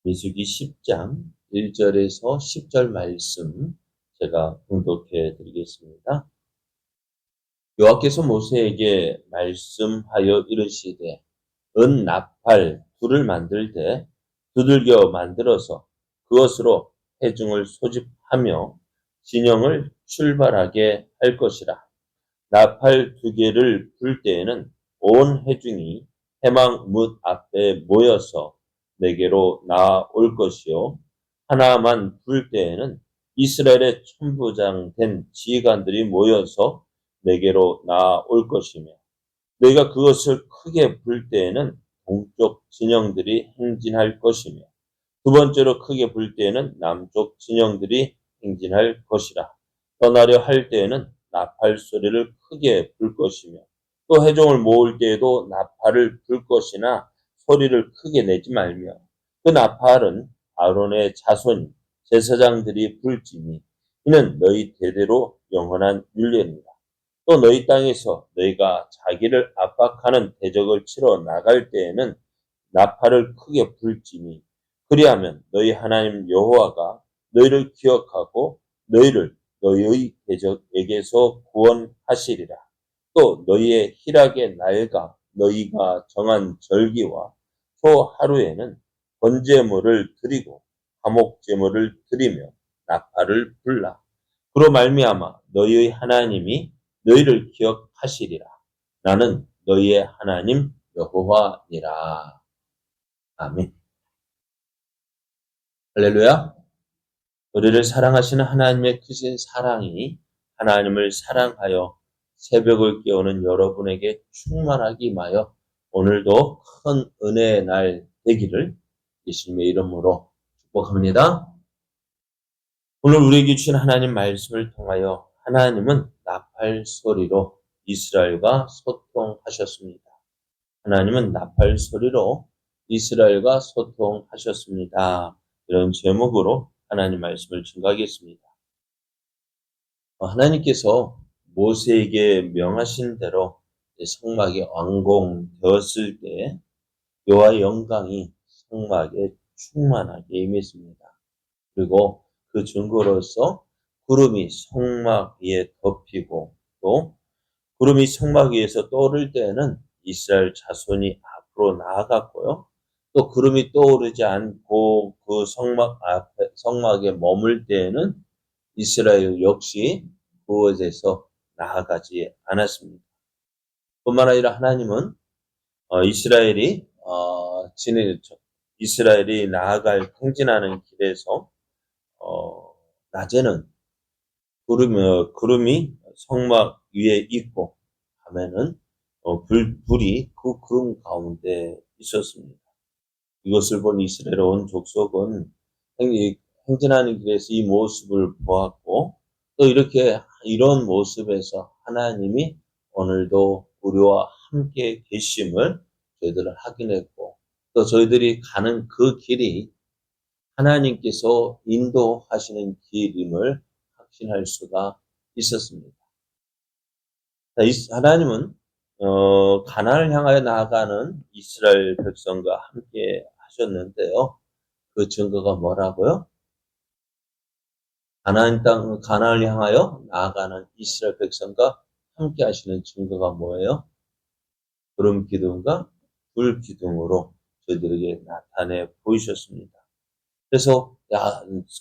민수기 10장 1절에서 10절 말씀 제가 봉독해 드리겠습니다. 여호와께서 모세에게 말씀하여 이르시되 은 나팔 둘을 만들되 두들겨 만들어서 그것으로 회중을 소집하며 진영을 출발하게 할 것이라. 나팔 두 개를 불 때에는 온 회중이 회막 문 앞에 모여서 내게로 나올 것이요. 하나만 불 때에는 이스라엘의 천부장 된 지휘관들이 모여서 내게로 나올 것이며, 너희가 그것을 크게 불 때에는 동쪽 진영들이 행진할 것이며, 두 번째로 크게 불 때에는 남쪽 진영들이 행진할 것이라. 떠나려 할 때에는 나팔 소리를 크게 불 것이며, 또 회중을 모을 때에도 나팔을 불 것이나 소리를 크게 내지 말며, 그 나팔은 아론의 자손 제사장들이 불지니 이는 너희 대대로 영원한 율례니라. 또 너희 땅에서 너희가 자기를 압박하는 대적을 치러 나갈 때에는 나팔을 크게 불지니 그리하면 너희 하나님 여호와가 너희를 기억하고 너희를 너희의 대적에게서 구원하시리라. 또 너희의 희락의 날과 너희가 정한 절기와 소 하루에는 번제물을 드리고 화목제물을 드리며 나팔을 불라. 그로 말미암아 너희의 하나님이 너희를 기억하시리라. 나는 너희의 하나님 여호와니라. 아멘. 할렐루야. 우리를 사랑하시는 하나님의 크신 사랑이 하나님을 사랑하여 새벽을 깨우는 여러분에게 충만하기 임하여 오늘도 큰 은혜의 날 되기를 예수님의 이름으로 축복합니다. 오늘 우리에게 주신 하나님 말씀을 통하여 하나님은 나팔 소리로 이스라엘과 소통하셨습니다. 하나님은 나팔 소리로 이스라엘과 소통하셨습니다. 이런 제목으로 하나님 말씀을 증거하겠습니다. 하나님께서 모세에게 명하신 대로 성막이 완공되었을 때 여호와의 영광이 성막에 충만하게 임했습니다. 그리고 그 증거로서 구름이 성막 위에 덮이고 또 구름이 성막 위에서 떠오를 때에는 이스라엘 자손이 앞으로 나아갔고요. 또 구름이 떠오르지 않고 그 성막에 머물 때에는 이스라엘 역시 그곳에서 나아가지 않았습니다. 뿐만 아니라 하나님은 이스라엘이 나아갈 행진하는 길에서 낮에는 구름이 성막 위에 있고 밤에는 불이 그 구름 가운데 있었습니다. 이것을 본 이스라엘 온 족속은 행진하는 길에서 이 모습을 보았고 또 이런 모습에서 하나님이 오늘도 우리와 함께 계심을 저희들은 확인했고 또 저희들이 가는 그 길이 하나님께서 인도하시는 길임을 확신할 수가 있었습니다. 하나님은 가나안을 향하여 나아가는 이스라엘 백성과 함께 하셨는데요. 그 증거가 뭐라고요? 가나안을 향하여 나아가는 이스라엘 백성과 함께 하시는 증거가 뭐예요? 구름 기둥과 불 기둥으로 저희들에게 나타내 보이셨습니다. 그래서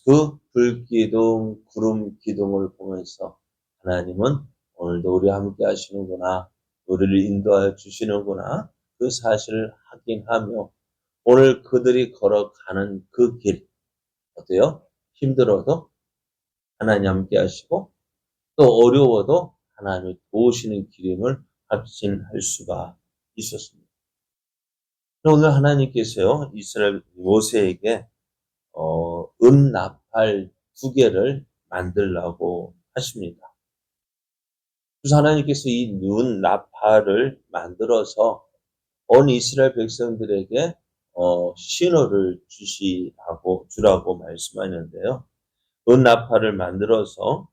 그 불 기둥, 구름 기둥을 보면서 하나님은 오늘도 우리와 함께 하시는구나, 우리를 인도하여 주시는구나, 그 사실을 확인하며 오늘 그들이 걸어가는 그 길, 어때요? 힘들어도 하나님 함께 하시고 또 어려워도 하나님이 도우시는 길임을 확신할 수가 있었습니다. 오늘 하나님께서요, 이스라엘 모세에게 은나팔 두 개를 만들라고 하십니다. 그래서 하나님께서 이 은나팔을 만들어서 온 이스라엘 백성들에게 신호를 주라고 말씀하는데요. 은나팔을 만들어서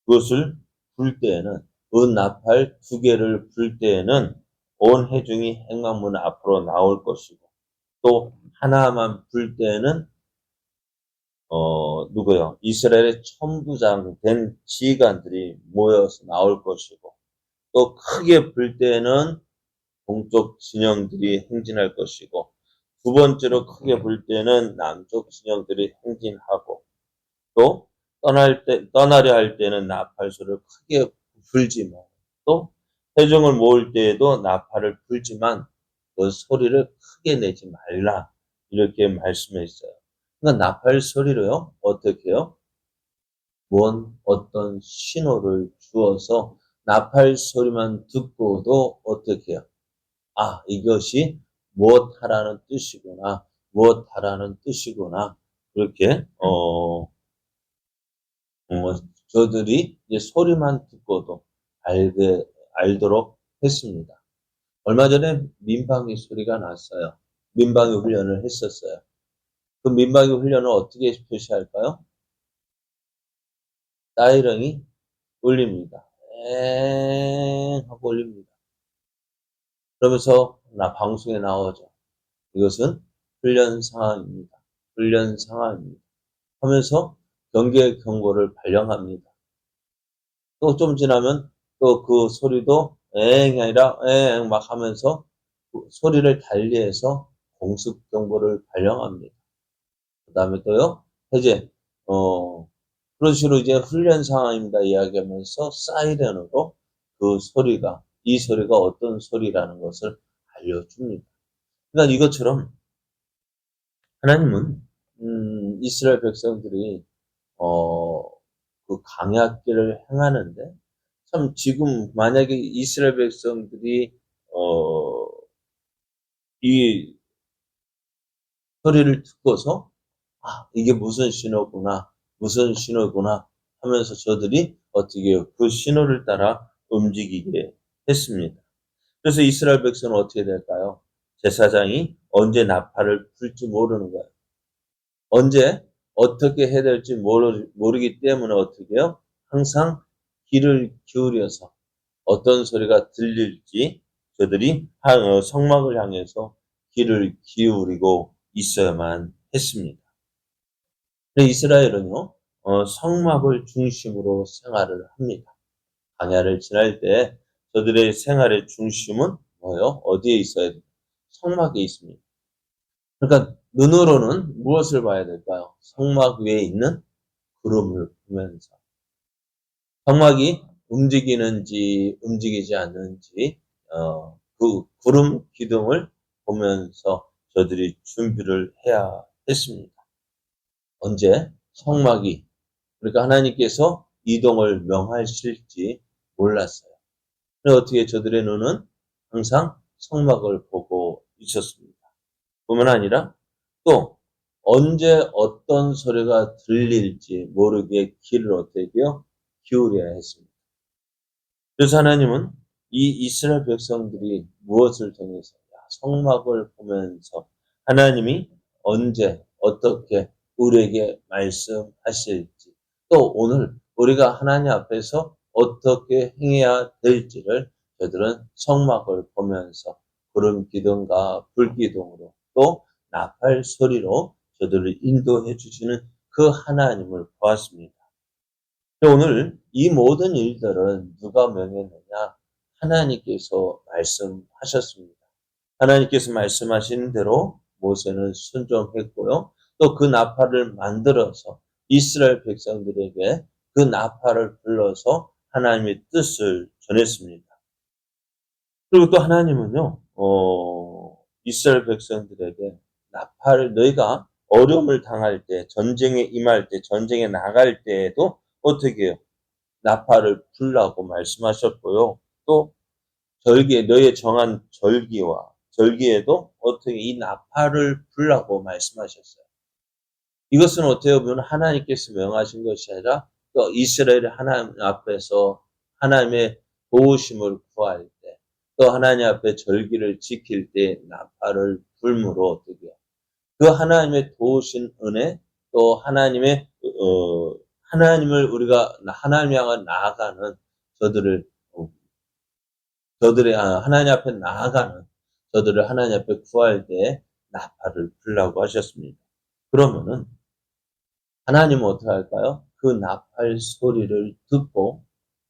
그것을 불 때에는 은나팔 두 개를 불 때에는 온 회중이 행방문 앞으로 나올 것이고 또 하나만 불 때는 누구요? 이스라엘의 천부장 된 지휘관들이 모여서 나올 것이고, 또 크게 불 때는 동쪽 진영들이 행진할 것이고, 두 번째로 크게 불 때는 남쪽 진영들이 행진하고, 또 떠나려 할 때는 나팔소를 크게 불지만, 또 회중을 모을 때에도 나팔을 불지만 그 소리를 크게 내지 말라, 이렇게 말씀했어요. 그러니까 나팔 소리로요, 어떻게 해요? 어떤 신호를 주어서 나팔 소리만 듣고도 어떻게 해요? 아, 이것이 무엇하라는 뜻이구나, 무엇하라는 뜻이구나, 그렇게 저들이 이제 소리만 듣고도 알도록 했습니다. 얼마 전에 민방위 소리가 났어요. 민방위 훈련을 했었어요. 그 민방위 훈련을 어떻게 표시할까요? 사이렌이 울립니다. 엥 하고 울립니다. 그러면서 방송에 나오죠. 이것은 훈련 상황입니다. 훈련 상황입니다. 하면서 경계 경고를 발령합니다. 또 좀 지나면 또 그 소리도 엥이 아니라 엥 막 하면서 그 소리를 달리해서 공습 경보를 발령합니다. 그 다음에 또요, 해제, 그런 식으로 이제 훈련 상황입니다 이야기하면서 사이렌으로 이 소리가 어떤 소리라는 것을 알려줍니다. 그러니까 이것처럼 하나님은, 이스라엘 백성들이, 그 광야길을 행하는데, 참 지금 만약에 이스라엘 백성들이, 이 소리를 듣고서, 아, 이게 무슨 신호구나, 무슨 신호구나 하면서 저들이 어떻게 해요? 그 신호를 따라 움직이게 했습니다. 그래서 이스라엘 백성은 어떻게 될까요? 제사장이 언제 나팔을 불지 모르는 거예요. 언제 어떻게 해야 될지 모르기 때문에 어떻게 해요? 항상 귀를 기울여서 어떤 소리가 들릴지 저들이 성막을 향해서 귀를 기울이고 있어야만 했습니다. 이스라엘은요, 성막을 중심으로 생활을 합니다. 광야를 지날 때 저들의 생활의 중심은 뭐예요? 어디에 있어야 돼요? 성막에 있습니다. 그러니까 눈으로는 무엇을 봐야 될까요? 성막 위에 있는 구름을 보면서 성막이 움직이는지 움직이지 않는지 그 구름 기둥을 보면서 저들이 준비를 해야 했습니다. 언제 성막이, 그러니까 하나님께서 이동을 명하실지 몰랐어요. 그래서 어떻게 저들의 눈은 항상 성막을 보고 있었습니다. 뿐만 아니라 또 언제 어떤 소리가 들릴지 모르게 귀를 어떻게 해요? 기울여야 했습니다. 그래서 하나님은 이 이스라엘 백성들이 무엇을 통해서 성막을 보면서 하나님이 언제 어떻게 우리에게 말씀하실지, 또 오늘 우리가 하나님 앞에서 어떻게 행해야 될지를 저들은 성막을 보면서 구름 기둥과 불 기둥으로 또 나팔 소리로 저들을 인도해 주시는 그 하나님을 보았습니다. 오늘 이 모든 일들은 누가 명했느냐? 하나님께서 말씀하셨습니다. 하나님께서 말씀하신 대로 모세는 순종했고요. 또 그 나팔을 만들어서 이스라엘 백성들에게 그 나팔을 불러서 하나님의 뜻을 전했습니다. 그리고 또 하나님은요, 이스라엘 백성들에게 너희가 어려움을 당할 때, 전쟁에 임할 때, 전쟁에 나갈 때에도 어떻게 해요? 나팔을 불라고 말씀하셨고요. 또 너희의 정한 절기에도 어떻게 이 나팔을 불라고 말씀하셨어요. 이것은 어떻게 보면 하나님께서 명하신 것이 아니라 또 이스라엘이 하나님 앞에서 하나님의 도우심을 구할 때, 또 하나님 앞에 절기를 지킬 때 나팔을 불므로 어떻게 해요? 그 하나님의 도우신 은혜, 또 하나님을 우리가 하나님 향해 나아가는 저들을 하나님 앞에 나아가는 저들을 하나님 앞에 구할 때 나팔을 불라고 하셨습니다. 그러면은 하나님은 어떻게 할까요? 그 나팔 소리를 듣고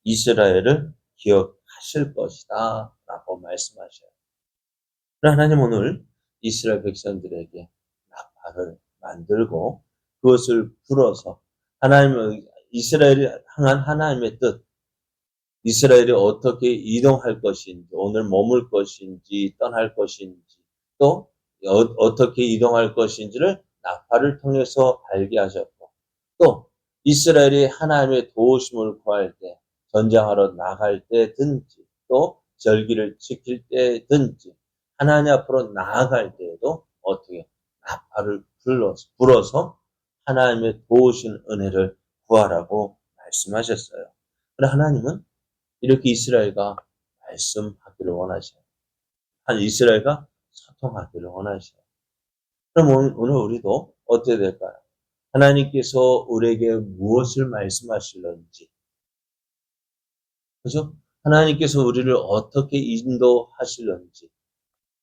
이스라엘을 기억하실 것이다 라고 말씀하셔요. 하나님 오늘 이스라엘 백성들에게 나팔을 만들고 그것을 불어서 하나님의 이스라엘이 향한 하나님의 뜻, 이스라엘이 어떻게 이동할 것인지, 오늘 머물 것인지, 떠날 것인지, 또 어떻게 이동할 것인지를 나팔을 통해서 알게 하셨고, 또 이스라엘이 하나님의 도우심을 구할 때, 전쟁하러 나갈 때든지, 또 절기를 지킬 때든지, 하나님 앞으로 나아갈 때에도 어떻게 나팔을 불어서 하나님의 도우신 은혜를 구하라고 말씀하셨어요. 그러나 하나님은 이렇게 이스라엘과 말씀하기를 원하셔요. 이스라엘과 소통하기를 원하셔요. 그럼 오늘 우리도 어떻게 될까요? 하나님께서 우리에게 무엇을 말씀하실런지, 그죠? 하나님께서 우리를 어떻게 인도하실런지,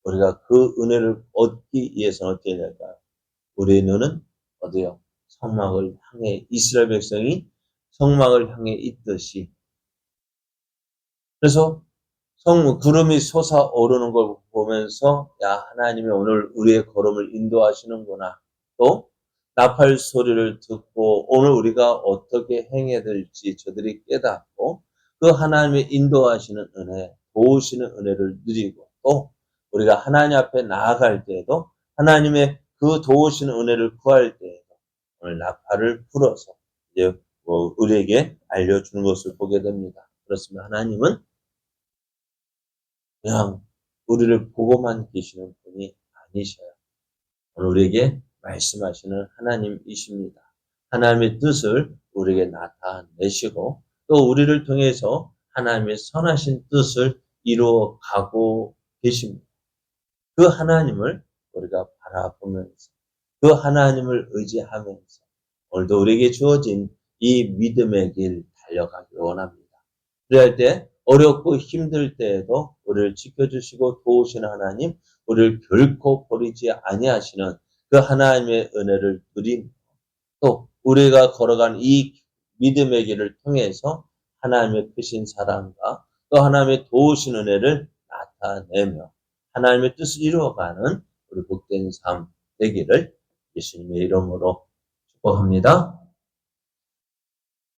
우리가 그 은혜를 얻기 위해서는 어떻게 될까요? 우리의 눈은 어디요? 성막을 향해, 이스라엘 백성이 성막을 향해 있듯이, 그래서 구름이 솟아오르는 걸 보면서 야 하나님이 오늘 우리의 걸음을 인도하시는구나. 또 나팔 소리를 듣고 오늘 우리가 어떻게 행해야 될지 저들이 깨닫고 그 하나님의 인도하시는 은혜, 도우시는 은혜를 누리고 또 우리가 하나님 앞에 나아갈 때에도 하나님의 그 도우시는 은혜를 구할 때에도 오늘 나팔을 불어서 이제 우리에게 알려주는 것을 보게 됩니다. 그렇습니다. 하나님은 그냥 우리를 보고만 계시는 분이 아니셔요. 오늘 우리에게 말씀하시는 하나님이십니다. 하나님의 뜻을 우리에게 나타내시고 또 우리를 통해서 하나님의 선하신 뜻을 이루어 가고 계십니다. 그 하나님을 우리가 바라보면서 그 하나님을 의지하면서 오늘도 우리에게 주어진 이 믿음의 길 달려가길 원합니다. 그럴 때 어렵고 힘들 때에도 우리를 지켜주시고 도우시는 하나님, 우리를 결코 버리지 아니하시는 그 하나님의 은혜를 누리며 또 우리가 걸어간 이 믿음의 길을 통해서 하나님의 크신 사랑과 또 하나님의 도우신 은혜를 나타내며 하나님의 뜻을 이루어가는 우리 복된 삶 되기를 예수님의 이름으로 축복합니다.